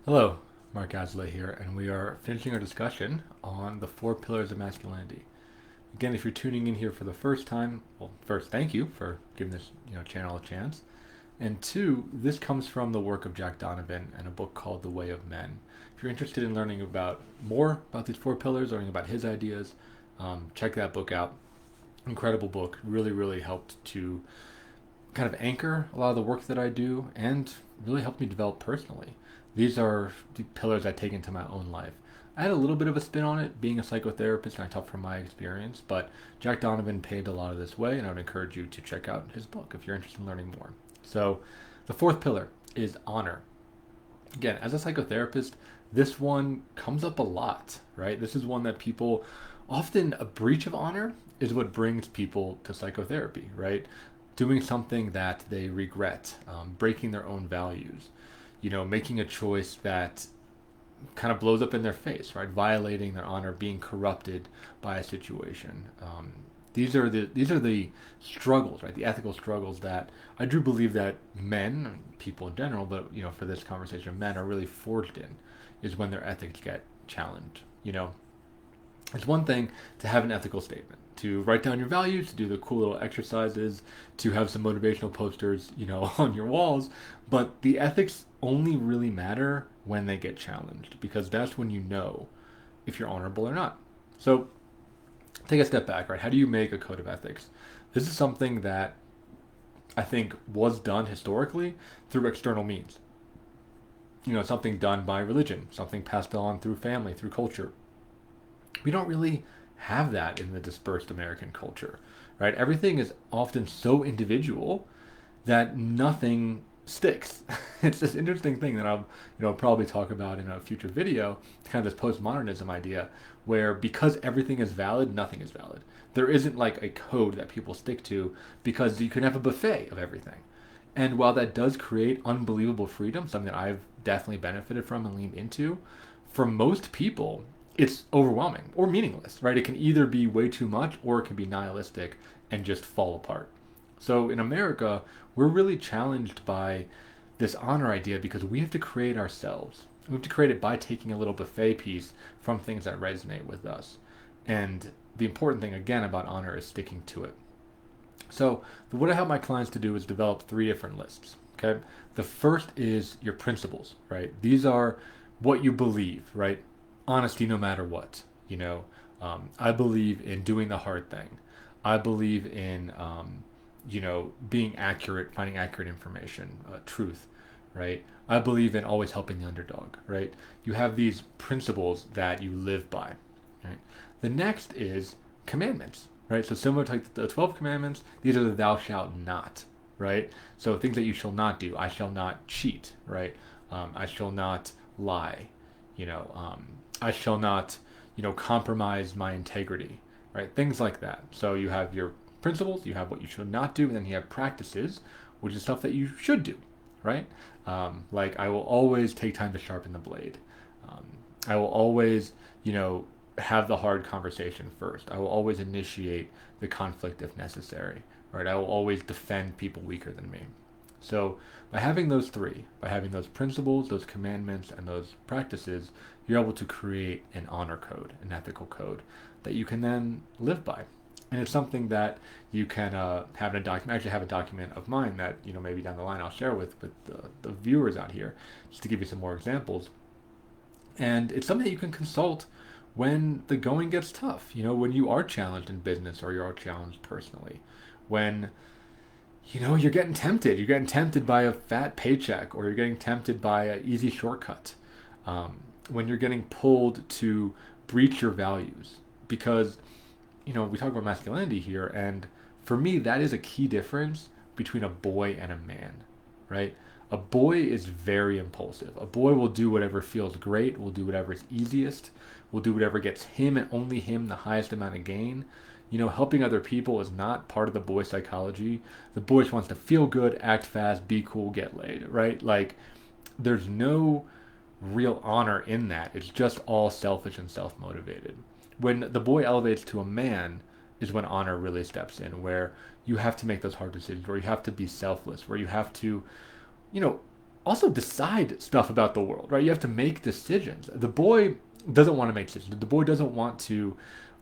Hello, Mark Asley here, and we are finishing our discussion on the four pillars of masculinity. Again, if you're tuning in here for the first time, well, first, thank you for giving this channel a chance, and two, this comes from the work of Jack Donovan and a book called The Way of Men. If you're interested in learning about more about these four pillars, learning about his ideas, check that book out. Incredible book, really, really helped to kind of anchor a lot of the work that I do and really helped me develop personally. These are the pillars I take into my own life. I had a little bit of a spin on it being a psychotherapist, and I talk from my experience, but Jack Donovan paved a lot of this way, and I would encourage you to check out his book if you're interested in learning more. So, the fourth pillar is honor. Again, as a psychotherapist, this one comes up a lot, right? This is one that people often, a breach of honor is what brings people to psychotherapy, right? Doing something that they regret, breaking their own values, making a choice that kind of blows up in their face, right? Violating their honor, being corrupted by a situation. These are the struggles, right? The ethical struggles that I do believe that men, people in general, but for this conversation, men are really forged in, is when their ethics get challenged. It's one thing to have an ethical statement, to write down your values, to do the cool little exercises, to have some motivational posters, on your walls, but the ethics only really matter when they get challenged because that's when you know if you're honorable or not. So, take a step back, right? How do you make a code of ethics? This is something that I think was done historically through external means. Something done by religion, something passed on through family, through culture. We don't really have that in the dispersed American culture, right? Everything is often so individual that nothing sticks. It's this interesting thing that I'll, probably talk about in a future video, kind of this postmodernism idea, where because everything is valid, nothing is valid. There isn't like a code that people stick to because you can have a buffet of everything. And while that does create unbelievable freedom, something that I've definitely benefited from and leaned into, for most people, it's overwhelming or meaningless, right? It can either be way too much or it can be nihilistic and just fall apart. So in America, we're really challenged by this honor idea because we have to create ourselves. We have to create it by taking a little buffet piece from things that resonate with us. And the important thing, again, about honor is sticking to it. So, what I help my clients to do is develop three different lists. Okay. The first is your principles, right? These are what you believe, right? Honesty no matter what. I believe in doing the hard thing. I believe in, being accurate, finding accurate information, truth, right? I believe in always helping the underdog, right? You have these principles that you live by, right? The next is commandments, right? So similar to like the 12 commandments, these are the thou shalt not, right? So things that you shall not do. I shall not cheat, right? I shall not lie, I shall not, compromise my integrity, right? Things like that. So you have your principles, you have what you should not do, and then you have practices, which is stuff that you should do, right? Like I will always take time to sharpen the blade. Um, I will always, have the hard conversation first. I will always initiate the conflict if necessary, right? I will always defend people weaker than me. So by having those three, by having those principles, those commandments, and those practices, you're able to create an honor code, an ethical code that you can then live by. And it's something that you can have in a document. I actually have a document of mine that maybe down the line I'll share with the viewers out here, just to give you some more examples. And it's something that you can consult when the going gets tough. When you are challenged in business or you are challenged personally, when you're getting tempted by a fat paycheck or you're getting tempted by an easy shortcut. When you're getting pulled to breach your values, because we talk about masculinity here, and for me, that is a key difference between a boy and a man, right? A boy is very impulsive. A boy will do whatever feels great, will do whatever is easiest, will do whatever gets him and only him the highest amount of gain. Helping other people is not part of the boy psychology. The boy just wants to feel good, act fast, be cool, get laid, right? Like, there's no real honor in that. It's just all selfish and self motivated. When the boy elevates to a man is when honor really steps in, where you have to make those hard decisions, where you have to be selfless, where you have to, you know, also decide stuff about the world, right? You have to make decisions. The boy doesn't want to make decisions. The boy doesn't want to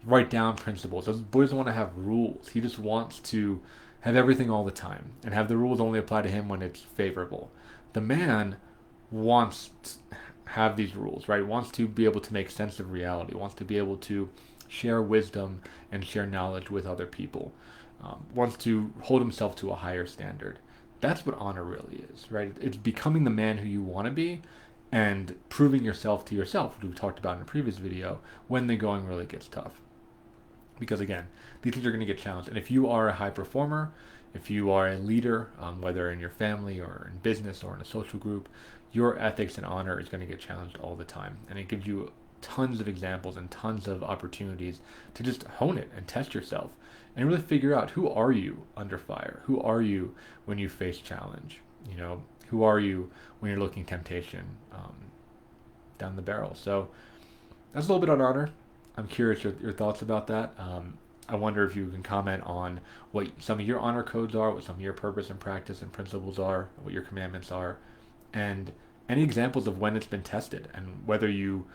write down principles. The boy doesn't want to have rules. He just wants to have everything all the time and have the rules only apply to him when it's favorable. The man wants to have these rules, right? Wants to be able to make sense of reality, wants to be able to share wisdom and share knowledge with other people, wants to hold himself to a higher standard. That's what honor really is, right? It's becoming the man who you want to be and proving yourself to yourself, which we talked about in a previous video, when the going really gets tough. Because again, these things are going to get challenged. And if you are a high performer, if you are a leader, whether in your family or in business or in a social group, your ethics and honor is going to get challenged all the time. And it gives you tons of examples and tons of opportunities to just hone it and test yourself and really figure out, who are you under fire? Who are you when you face challenge? Who are you when you're looking temptation down the barrel? So that's a little bit on honor. I'm curious your thoughts about that. I wonder if you can comment on what some of your honor codes are, what some of your purpose and practice and principles are, what your commandments are, and any examples of when it's been tested and whether you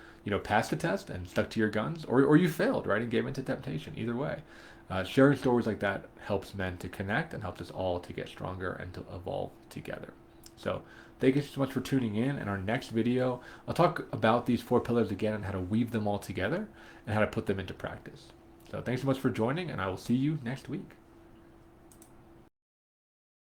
passed the test and stuck to your guns, or you failed, right, and gave into temptation. Either way, sharing stories like that helps men to connect and helps us all to get stronger and to evolve together. So thank you so much for tuning in. In our next video, I'll talk about these 4 pillars again and how to weave them all together and how to put them into practice. So thanks so much for joining, and I will see you next week.